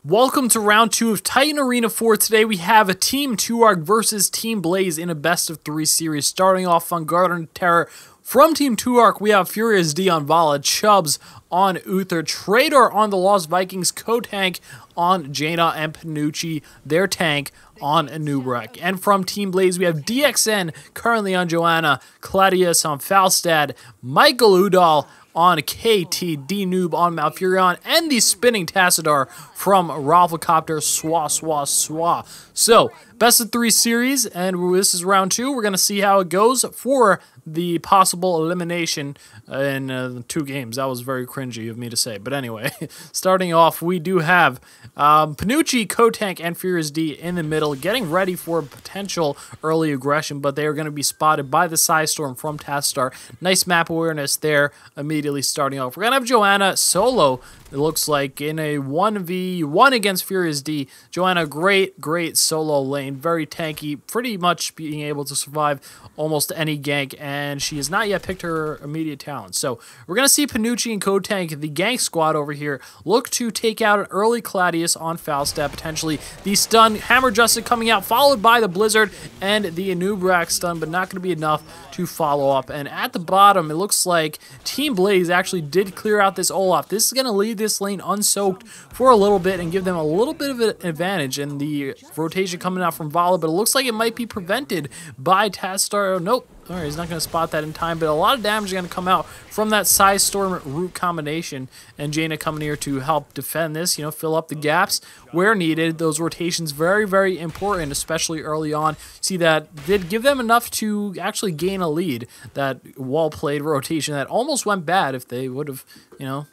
Welcome to round 2 of Titan Arena 4. Today we have a Team 2ARC versus Team Blaze in a best-of-3 series. Starting off on Garden Terror. From Team 2ARC, we have Furious D on Vala, Chubbs on Uther, Traitor on the Lost Vikings, Kotank on Jaina, and Panucci, their tank, on Anubrek. And from Team Blaze, we have DXN currently on Joanna, Claudius on Falstad, Michael Udall on KT, D-Noob on Malfurion, and the spinning Tassadar from Rafflecopter, Swa. So, best of 3 series, and this is round 2. We're going to see how it goes for the possible elimination in 2 games. That was very cringy of me to say. But anyway, starting off, we do have Panucci, Kotank, and Furious D in the middle, getting ready for potential early aggression, but they are going to be spotted by the Psystorm from Tassadar. Nice map awareness there immediately starting off. We're going to have Joanna solo, it looks like, in a 1v1 against Furious D. Joanna, great solo lane, very tanky, pretty much being able to survive almost any gank, and she has not yet picked her immediate talent. So we're going to see Panucci and Kotank, the gank squad over here, look to take out an early Claudius on Falstad, potentially. The stun, Hammer Justice coming out, followed by the Blizzard and the Anubrek stun, but not going to be enough to follow up. And at the bottom, it looks like Team Blaze actually did clear out this Olaf. This is going to leave this lane unsoaked for a little bit and give them a little bit of an advantage in the rotation coming out from Vala, but it looks like it might be prevented by Tassadar. Nope. All right, he's not going to spot that in time, but a lot of damage is going to come out from that Psystorm root combination, and Jaina coming here to help defend this, fill up the gaps where needed. Those rotations very important, especially early on. See, that did give them enough to actually gain a lead. That well-played rotation that almost went bad if they would have,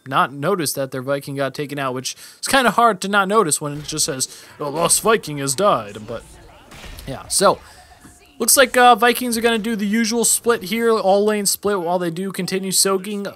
not noticed that their Viking got taken out, which is kind of hard to not notice when it just says, "The Lost Viking has died." But yeah, so looks like Vikings are going to do the usual split here, all lane split, while they do continue soaking.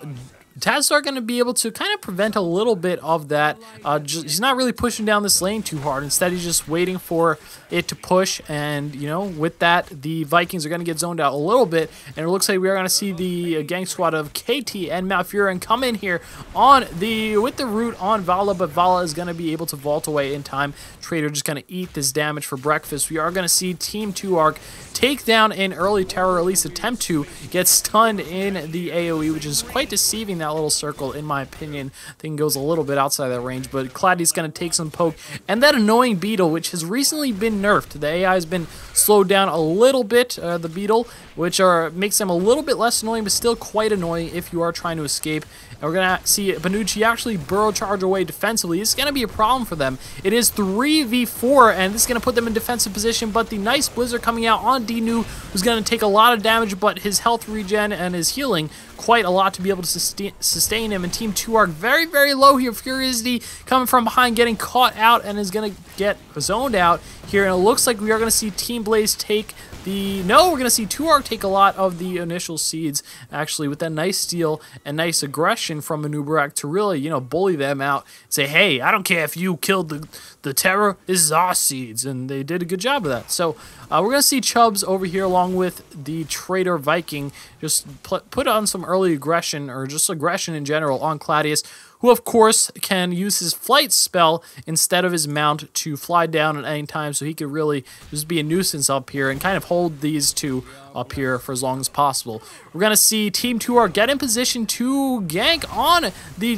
Tassadar going to be able to kind of prevent a little bit of that. He's not really pushing down this lane too hard. Instead, he's just waiting for it to push. And, with that, the Vikings are going to get zoned out a little bit. And it looks like we are going to see the gang squad of KT and Malfurion come in here with the root on Vala. But Vala is going to be able to vault away in time. Traitor just going to eat this damage for breakfast. We are going to see Team 2ARC take down an early terror, or at least attempt to get stunned in the AoE, which is quite deceiving, that little circle, in my opinion. I think it goes a little bit outside that range, but Claudius going to take some poke. And that annoying Beetle, which has recently been nerfed. The AI has been slowed down a little bit, the Beetle, which makes them a little bit less annoying, but still quite annoying if you are trying to escape. And we're going to see Panucci actually burrow charge away defensively. This is going to be a problem for them. It is 3v4, and this is going to put them in defensive position, but the nice Blizzard coming out on D-Noob, who's going to take a lot of damage, but his health regen and his healing quite a lot to be able to sustain him. And Team 2ARC very low here. Furious D coming from behind, getting caught out, and is going to get zoned out here. And it looks like we are going to see Team Blaze take we're going to see 2ARC take a lot of the initial seeds, actually, with that nice steal and nice aggression from Anubrek to really, bully them out and say, hey, I don't care if you killed the terror, this is our seeds, and they did a good job of that. So we're going to see Chubbs over here along with the Traitor Viking just put on some early aggression, or just aggression in general, on Claudius, who of course can use his flight spell instead of his mount to fly down at any time, so he could really just be a nuisance up here and kind of hold these two up here for as long as possible. We're going to see Team 2ARC get in position to gank on the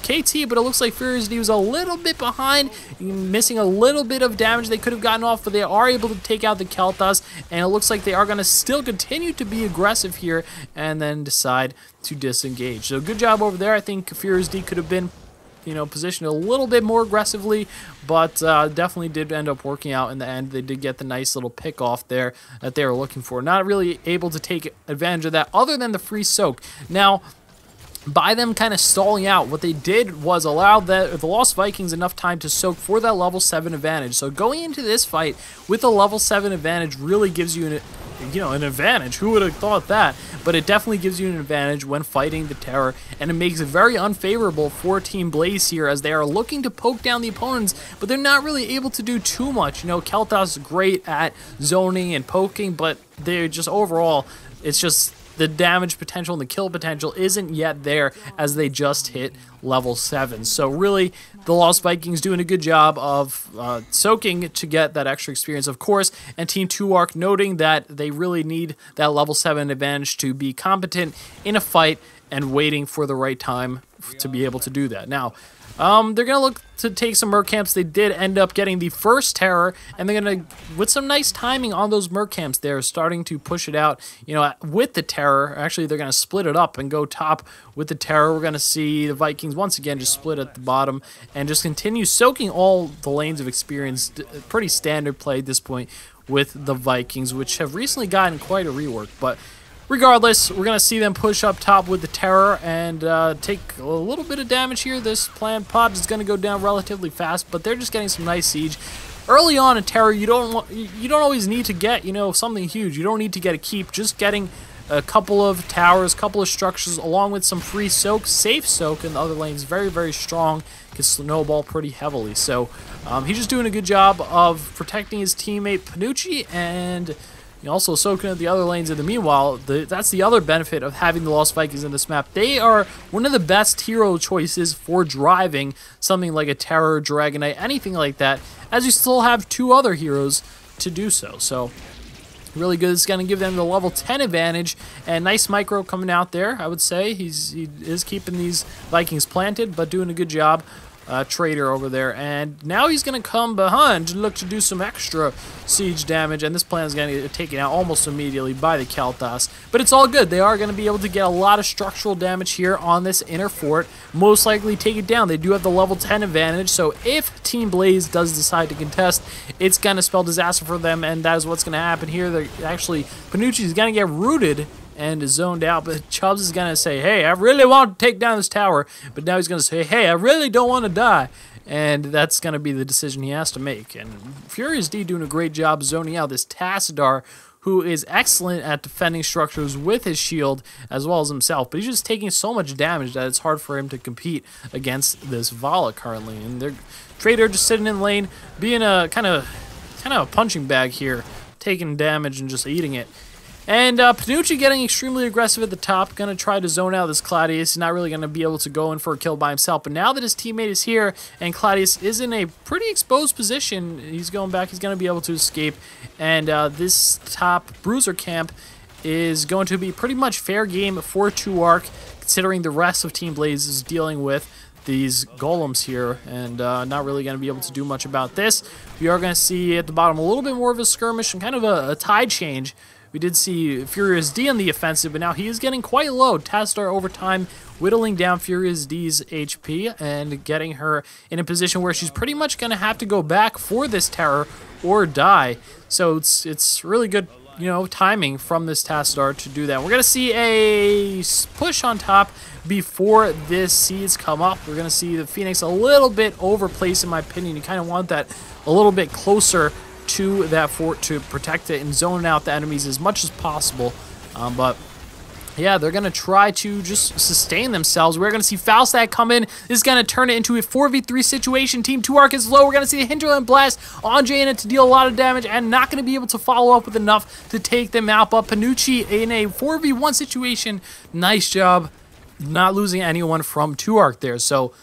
KT, but it looks like Furious D was a little bit behind, missing a little bit of damage they could have gotten off, but they are able to take out the Kel'Thas, and it looks like they are going to still continue to be aggressive here and then decide to disengage. So good job over there. I think Furious D could have been positioned a little bit more aggressively, but definitely did end up working out in the end. They did get the nice little pick off there that they were looking for. Not really able to take advantage of that other than the free soak. Now, by them kind of stalling out, what they did was allow the Lost Vikings enough time to soak for that level 7 advantage. So going into this fight with a level 7 advantage really gives you an advantage. Who would have thought that? But it definitely gives you an advantage when fighting the Terror, and it makes it very unfavorable for Team Blaze here, as they are looking to poke down the opponents, but they're not really able to do too much. Kel'Thas is great at zoning and poking, but they're just overall, it's just the damage potential and the kill potential isn't yet there, as they just hit level 7. So really, the Lost Vikings doing a good job of soaking to get that extra experience, of course, and Team 2ARC noting that they really need that level 7 advantage to be competent in a fight and waiting for the right time to be able to do that. Now, they're going to look to take some merc camps. They did end up getting the first terror, and they're going to, with some nice timing on those merc camps, they're starting to push it out, you know, with the terror. Actually, they're going to split it up and go top with the terror. We're going to see the Vikings once again just split at the bottom and just continue soaking all the lanes of experience. Pretty standard play at this point with the Vikings, which have recently gotten quite a rework, but regardless, we're going to see them push up top with the terror and take a little bit of damage here. This plant pod is going to go down relatively fast, but they're just getting some nice siege. Early on in terror, you don't always need to get, you know, something huge. You don't need to get a keep. Just getting a couple of towers, couple of structures, along with some free soak, safe soak in the other lanes, very, very strong, can snowball pretty heavily. So he's just doing a good job of protecting his teammate Panucci, and also soaking at the other lanes in the meanwhile. That's the other benefit of having the Lost Vikings in this map. They are one of the best hero choices for driving something like a Terror, Dragonite, anything like that, as you still have 2 other heroes to do so. So really good. It's going to give them the level 10 advantage, and nice micro coming out there, I would say. He is keeping these Vikings planted, but doing a good job. Trader over there, and now he's going to come behind and look to do some extra siege damage, and this plan is going to get taken out almost immediately by the Kaltas, but it's all good. They are going to be able to get a lot of structural damage here on this inner fort, most likely take it down. They do have the level 10 advantage, so if Team Blaze does decide to contest, it's going to spell disaster for them, and that is what's going to happen here. They're actually, Panucci is going to get rooted and is zoned out, but Chubbs is going to say, hey, I really want to take down this tower, but now he's going to say, hey, I really don't want to die, and that's going to be the decision he has to make. And Furious D doing a great job zoning out this Tassadar, who is excellent at defending structures with his shield as well as himself, but he's just taking so much damage that it's hard for him to compete against this Vala currently. And their Trader just sitting in lane, being a kind of a punching bag here, taking damage and just eating it. And Panucci getting extremely aggressive at the top, going to try to zone out this Claudius. He's not really going to be able to go in for a kill by himself, but now that his teammate is here and Claudius is in a pretty exposed position, he's going back, he's going to be able to escape. And this top bruiser camp is going to be pretty much fair game for 2ARC, considering the rest of Team Blaze is dealing with these golems here, and not really going to be able to do much about this. We are going to see at the bottom a little bit more of a skirmish and kind of a tide change. We did see Furious D on the offensive, but now he is getting quite low. Tassadar over time whittling down Furious D's HP and getting her in a position where she's pretty much going to have to go back for this terror or die. So it's really good, you know, timing from this Tassadar to do that. We're going to see a push on top before this seeds come up. We're going to see the Phoenix a little bit overplaced, in my opinion. You kind of want that a little bit closer to that fort to protect it and zone out the enemies as much as possible. But yeah, they're going to try to just sustain themselves. We're going to see Falstad come in. This is going to turn it into a 4v3 situation. Team 2ARC is low. We're going to see the Hinterland Blast on Jaina to deal a lot of damage and not going to be able to follow up with enough to take them out. But Panucci in a 4v1 situation, nice job not losing anyone from 2ARC there. So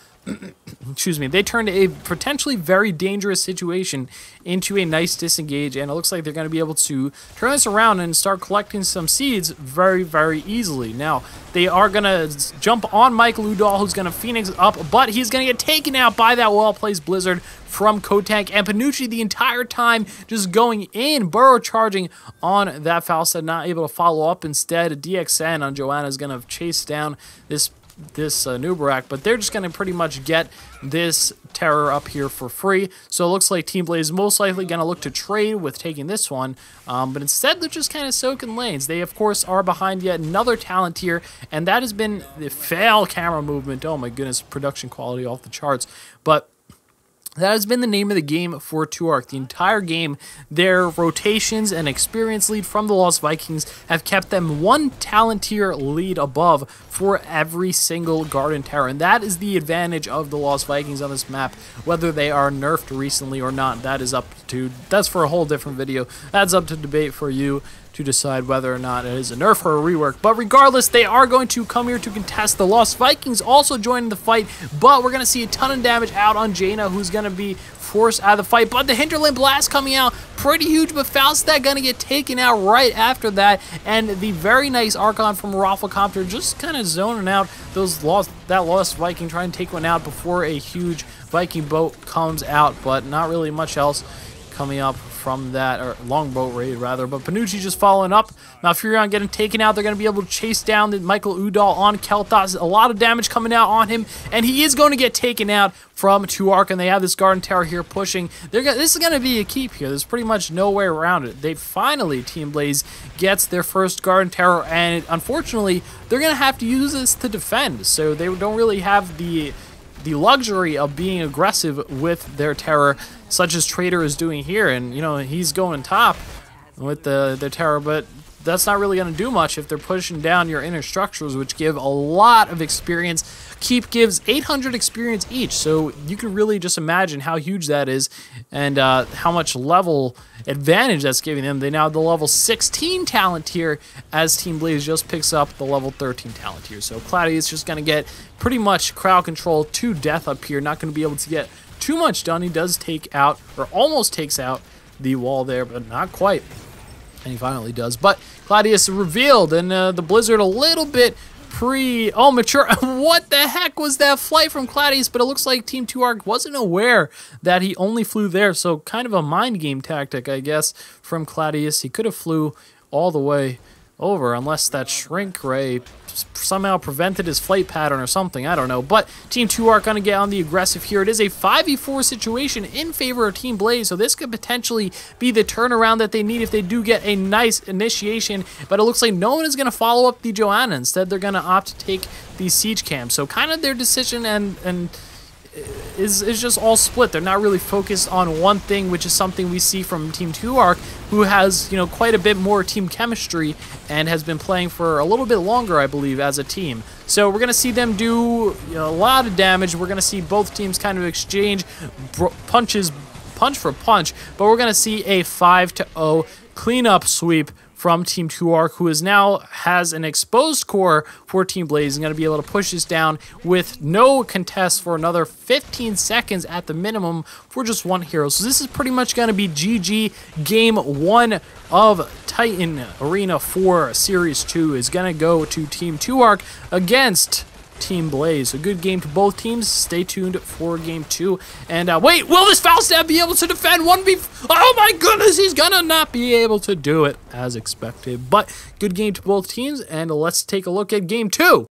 excuse me, they turned a potentially very dangerous situation into a nice disengage, and it looks like they're going to be able to turn this around and start collecting some seeds very, very easily. Now, they are going to jump on Mike Ludal, who's going to Phoenix up, but he's going to get taken out by that well-placed Blizzard from Kotank, and Panucci the entire time just going in, burrow charging on that Falstad, not able to follow up. Instead, a DXN on Joanna is going to chase down this Nubarak, but they're just going to pretty much get this terror up here for free. So it looks like Team Blaze is most likely going to look to trade with taking this one, but instead they're just kind of soaking lanes. They, of course, are behind yet another talent here, and that has been the fail camera movement. Oh my goodness, production quality off the charts. But that has been the name of the game for 2ARC. The entire game, their rotations and experience lead from the Lost Vikings have kept them one talent tier lead above for every single Garden Terror. And that is the advantage of the Lost Vikings on this map, whether they are nerfed recently or not. That is up to, that's for a whole different video. That's up to debate for you to decide whether or not it is a nerf or a rework. But regardless, they are going to come here to contest. The Lost Vikings also joining the fight, but we're going to see a ton of damage out on Jaina, who's going to be forced out of the fight. But the Hinterland Blast coming out, pretty huge, but Falstad going to get taken out right after that. And the very nice Archon from Rafflecopter just kind of zoning out that Lost Viking, trying to take one out before a huge Viking boat comes out, but not really much else coming up from that, or longboat raid rather. But Panucci just following up. Now Furion getting taken out. They're going to be able to chase down the Michael Udall on Kel'Thas. A lot of damage coming out on him, and he is going to get taken out from Tuark, and they have this Garden Tower here pushing. This is going to be a keep here. There's pretty much no way around it. They finally, Team Blaze gets their first Garden Tower, and unfortunately, they're going to have to use this to defend. So they don't really have the luxury of being aggressive with their terror, such as Trader is doing here. And, you know, he's going top with the terror, but that's not really going to do much if they're pushing down your inner structures, which give a lot of experience. Keep gives 800 experience each, so you can really just imagine how huge that is, and how much level advantage that's giving them. They now have the level 16 talent tier, as Team Blaze just picks up the level 13 talent tier. So Claudius just going to get pretty much crowd control to death up here. Not going to be able to get too much done. He does take out, or almost takes out, the wall there, but not quite. And he finally does. But Claudius revealed, and the Blizzard a little bit mature. What the heck was that flight from Claudius? But it looks like Team 2ARC wasn't aware that he only flew there. So kind of a mind game tactic, I guess, from Claudius. He could have flew all the way over, unless that shrink ray somehow prevented his flight pattern or something. I don't know. But Team 2ARC going to get on the aggressive here. It is a 5v4 situation in favor of Team Blaze, so this could potentially be the turnaround that they need if they do get a nice initiation. But it looks like no one is going to follow up the Joanna. Instead, they're going to opt to take the siege camp. So kind of their decision and is just all split. They're not really focused on one thing, which is something we see from Team 2ARC, who has, you know, quite a bit more team chemistry and has been playing for a little bit longer, I believe, as a team. So we're going to see them do, you know, a lot of damage. We're going to see both teams kind of exchange punch for punch, but we're going to see a 5-0 cleanup sweep from Team 2ARC, who is now has an exposed core for Team Blaze, and going to be able to push this down with no contest for another 15 seconds at the minimum for just one hero. So this is pretty much going to be GG. Game 1 of Titan Arena 4 Series 2 is going to go to Team 2ARC against Team Blaze. A good game to both teams. Stay tuned for game 2. And wait, will this Falstad be able to defend 1v? Oh my goodness, he's gonna not be able to do it as expected. But good game to both teams, and let's take a look at game 2.